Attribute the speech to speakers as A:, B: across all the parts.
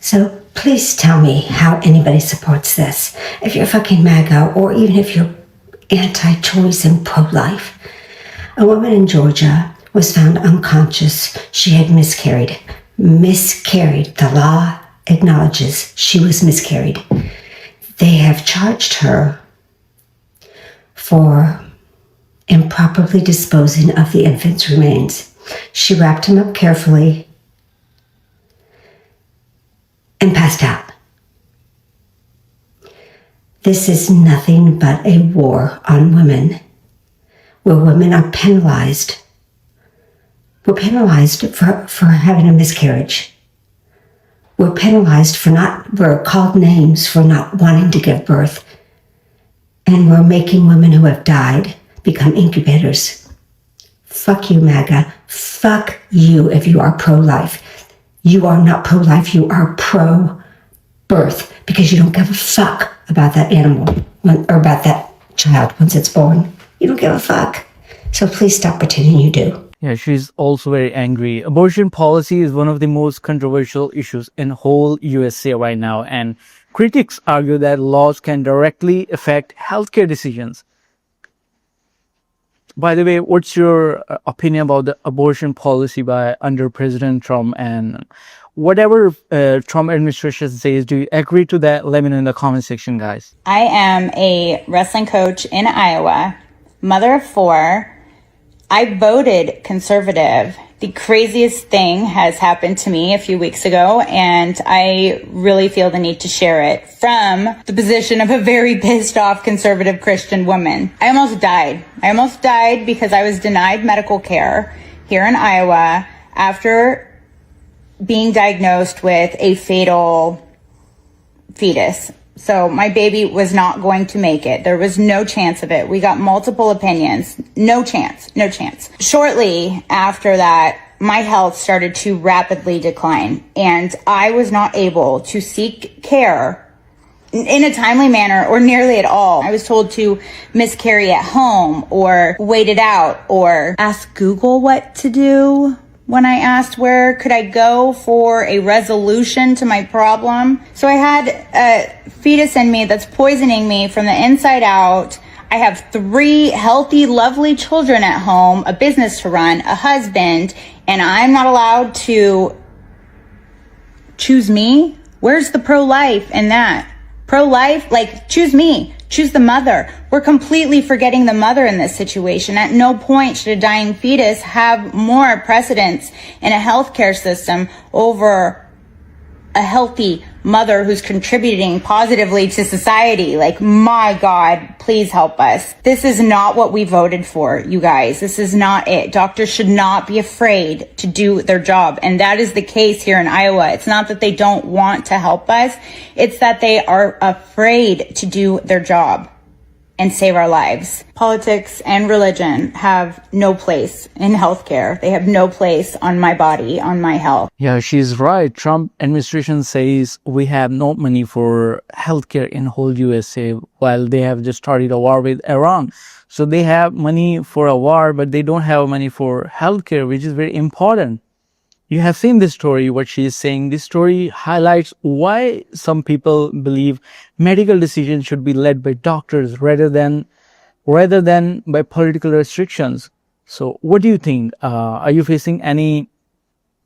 A: So please tell me how anybody supports this. If you're fucking Maga, or even if you're anti-choice and pro-life. A woman in Georgia was found unconscious. She had miscarried. Miscarried. The law acknowledges she was miscarried. They have charged her for improperly disposing of the infant's remains. She wrapped him up carefully and passed out. This is nothing but a war on women, where women are penalized. We're penalized for having a miscarriage. We're called names for not wanting to give birth. And we're making women who have died become incubators. Fuck you, MAGA. Fuck you if you are pro-life. You are not pro-life, you are pro-birth, because you don't give a fuck about that animal or about that child once it's born. You don't give a fuck. So please stop pretending you do.
B: Yeah, she's also very angry. Abortion policy is one of the most controversial issues in whole USA right now, and critics argue that laws can directly affect healthcare decisions. By the way, what's your opinion about the abortion policy under President Trump? And whatever Trump administration says, do you agree to that? Let me know in the comment section, guys.
C: I am a wrestling coach in Iowa, mother of 4. I voted conservative. The craziest thing has happened to me a few weeks ago, and I really feel the need to share it from the position of a very pissed off conservative Christian woman. I almost died because I was denied medical care here in Iowa after being diagnosed with a fatal fetus. So my baby was not going to make it. There was no chance of it. We got multiple opinions. No chance. Shortly after that, my health started to rapidly decline, and I was not able to seek care in a timely manner or nearly at all. I was told to miscarry at home or wait it out or ask Google what to do. When I asked where could I go for a resolution to my problem. So I had a fetus in me that's poisoning me from the inside out. I have 3 healthy, lovely children at home, a business to run, a husband, and I'm not allowed to choose me? Where's the pro-life in that? Pro-life? Like, choose me. Choose the mother. We're completely forgetting the mother in this situation. At no point should a dying fetus have more precedence in a healthcare system over a healthy mother who's contributing positively to society. Like, my God, please help us. This is not what we voted for, you guys. This is not it. Doctors should not be afraid to do their job. And that is the case here in Iowa. It's not that they don't want to help us. It's that they are afraid to do their job and save our lives. Politics and religion have no place in healthcare. They have no place on my body, on my health.
B: Yeah, she's right. Trump administration says we have no money for healthcare in whole USA, while they have just started a war with Iran. So they have money for a war, but they don't have money for healthcare, which is very important. You have seen this story, what she is saying. This story highlights why some people believe medical decisions should be led by doctors rather than by political restrictions. So what do you think? Are you facing any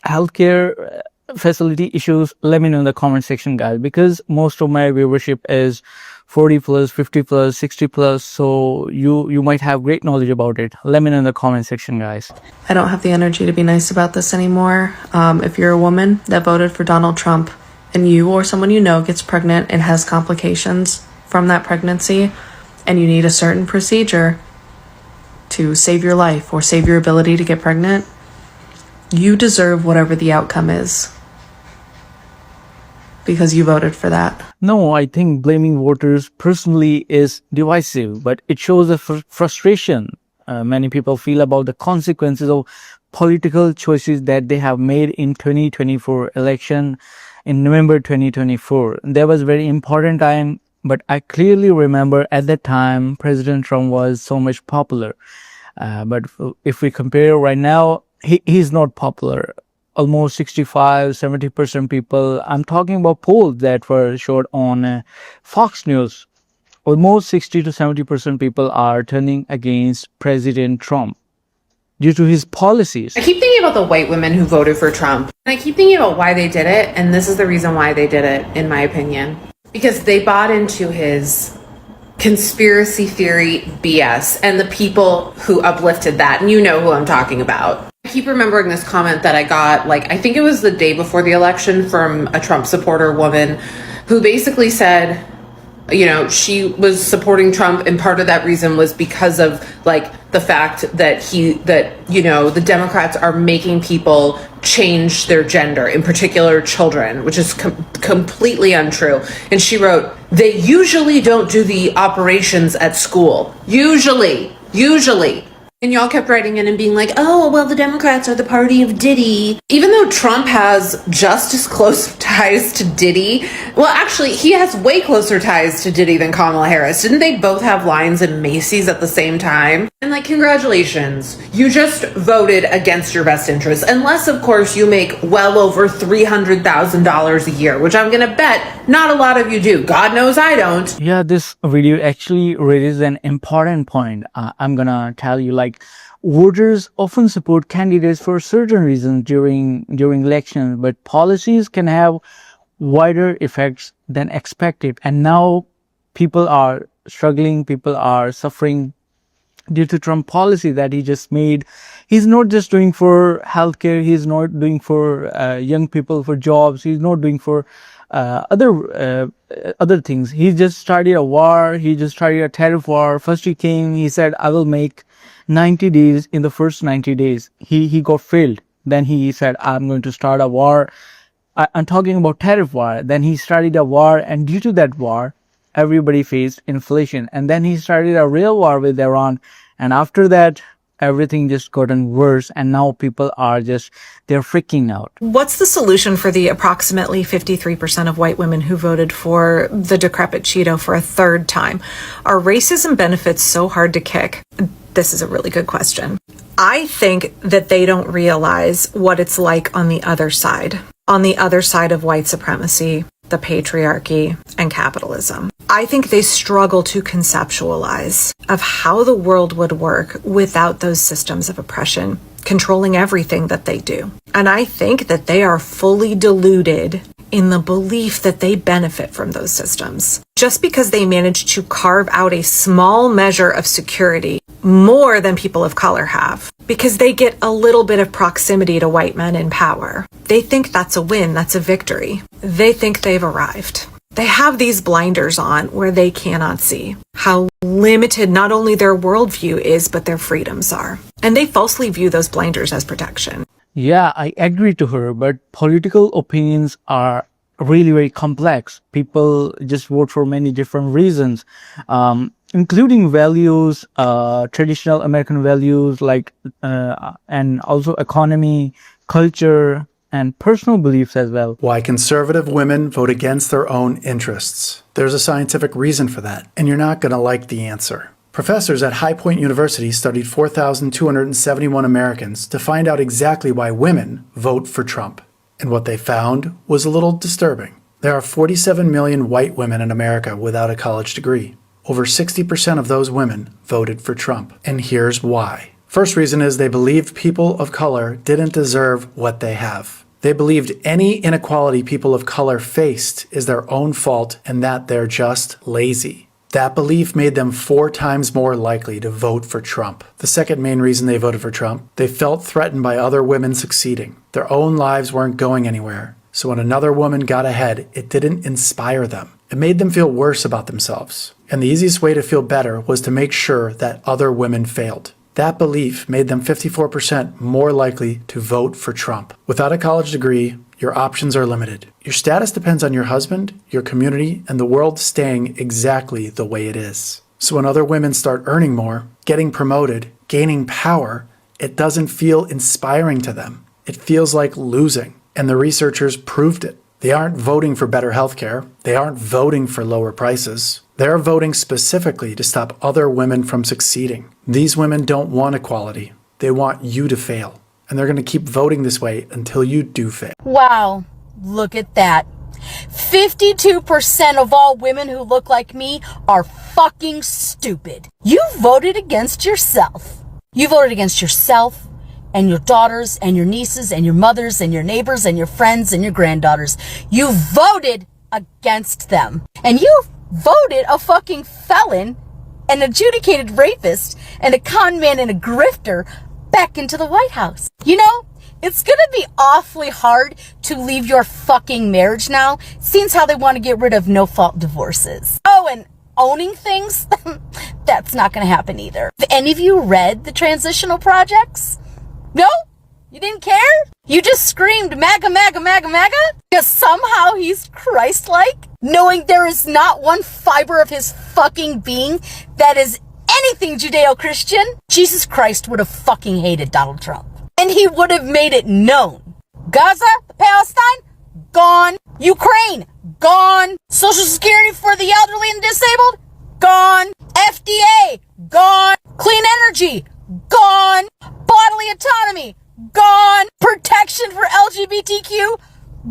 B: healthcare facility issues? Let me know in the comment section, guys, because most of my viewership is 40 plus, 50 plus, 60 plus. So you might have great knowledge about it. Let me know in the comment section, guys.
D: I don't have the energy to be nice about this anymore. If you're a woman that voted for Donald Trump and you or someone you know gets pregnant and has complications from that pregnancy and you need a certain procedure to save your life or save your ability to get pregnant, you deserve whatever the outcome is, because you voted for that.
B: No, I think blaming voters personally is divisive, but it shows the frustration many people feel about the consequences of political choices that they have made in 2024 election in November 2024. That was a very important time, but I clearly remember at that time President Trump was so much popular. But if we compare right now, he's not popular. almost 65-70% people, I'm talking about polls that were showed on Fox News, almost 60 to 70% people are turning against President Trump due to his policies.
E: I keep thinking about the white women who voted for Trump. And I keep thinking about why they did it. And this is the reason why they did it, in my opinion. Because they bought into his conspiracy theory BS and the people who uplifted that. And you know who I'm talking about. I keep remembering this comment that I got, like, I think it was the day before the election from a Trump supporter woman who basically said, you know, she was supporting Trump, and part of that reason was because of like the fact that you know, the Democrats are making people change their gender, in particular children, which is completely untrue. And she wrote, they usually don't do the operations at school. Usually. And y'all kept writing in and being like, oh, well, the Democrats are the party of Diddy. Even though Trump has just as close ties to Diddy, well, actually, he has way closer ties to Diddy than Kamala Harris. Didn't they both have lines in Macy's at the same time? And like, congratulations, you just voted against your best interests. Unless, of course, you make well over $300,000 a year, which I'm gonna bet not a lot of you do. God knows I don't.
B: Yeah, this video actually raises an important point. I'm gonna tell you, like, voters often support candidates for certain reasons during elections, but policies can have wider effects than expected. And now people are struggling, people are suffering due to Trump policy that he just made. He's not just doing for healthcare, he's not doing for young people for jobs, he's not doing for other things. He just started a war, he just started a tariff war. First he came, he said, I will make 90 days. In the first 90 days, he got failed. Then he said, I'm going to start a war. I'm talking about tariff war. Then he started a war, and due to that war, everybody faced inflation. And then he started a real war with Iran. And after that, everything just gotten worse. And now people are they're freaking out.
F: What's the solution for the approximately 53% of white women who voted for the decrepit Cheeto for a third time? Are racism benefits so hard to kick? This is a really good question. I think that they don't realize what it's like on the other side of white supremacy, the patriarchy, and capitalism. I think they struggle to conceptualize of how the world would work without those systems of oppression controlling everything that they do. And I think that they are fully deluded in the belief that they benefit from those systems. Just because they manage to carve out a small measure of security, more than people of color have, because they get a little bit of proximity to white men in power. They think that's a win, that's a victory. They think they've arrived. They have these blinders on where they cannot see how limited not only their worldview is, but their freedoms are. And they falsely view those blinders as protection.
B: Yeah, I agree to her, but political opinions are really very complex. People just vote for many different reasons, including values, traditional American values, like, and also economy, culture, and personal beliefs as well.
G: Why conservative women vote against their own interests. There's a scientific reason for that, and you're not going to like the answer. Professors at High Point University studied 4,271 Americans to find out exactly why women vote for Trump. And what they found was a little disturbing. There are 47 million white women in America without a college degree. Over 60% of those women voted for Trump. And here's why. First reason is they believed people of color didn't deserve what they have. They believed any inequality people of color faced is their own fault and that they're just lazy. That belief made them 4 times more likely to vote for Trump. The second main reason they voted for Trump, they felt threatened by other women succeeding. Their own lives weren't going anywhere. So when another woman got ahead, it didn't inspire them. It made them feel worse about themselves. And the easiest way to feel better was to make sure that other women failed. That belief made them 54% more likely to vote for Trump. Without a college degree, your options are limited. Your status depends on your husband, your community, and the world staying exactly the way it is. So when other women start earning more, getting promoted, gaining power, it doesn't feel inspiring to them. It feels like losing. And the researchers proved it. They aren't voting for better healthcare. They aren't voting for lower prices. They're voting specifically to stop other women from succeeding. These women don't want equality. They want you to fail. And they're going to keep voting this way until you do fail.
H: Wow, look at that. 52% of all women who look like me are fucking stupid. You voted against yourself. You voted against yourself and your daughters and your nieces and your mothers and your neighbors and your friends and your granddaughters. You voted against them. And you voted a fucking felon, an adjudicated rapist, and a con man and a grifter back into the White House. You know, it's gonna be awfully hard to leave your fucking marriage now, seeing how they want to get rid of no-fault divorces. Oh, and owning things? That's not gonna happen either. Have any of you read the transitional projects? No? You didn't care? You just screamed MAGA, MAGA, MAGA, MAGA? Because somehow he's Christ-like, knowing there is not one fiber of his fucking being that is anything Judeo-Christian. Jesus Christ would have fucking hated Donald Trump. And he would have made it known. Gaza, Palestine, gone. Ukraine, gone. Social Security for the elderly and disabled, gone. FDA, gone. Clean energy, gone. Bodily autonomy, gone. Protection for LGBTQ,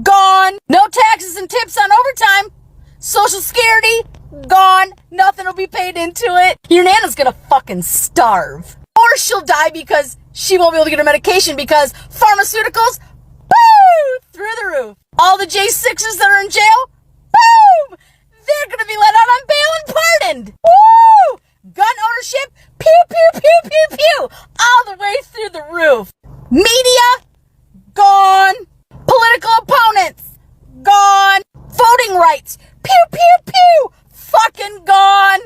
H: gone. No taxes and tips on overtime. Social Security, gone. Nothing will be paid into it. Your Nana's gonna fucking starve. Or she'll die because she won't be able to get her medication because pharmaceuticals, boom, through the roof. All the J6s that are in jail, boom, they're gonna be let out on bail and pardoned. Woo! Gun ownership, pew, pew, pew, pew, pew, all the way through the roof. Media, gone. Political opponents, gone. Voting rights, pew, pew, pew, fucking gone.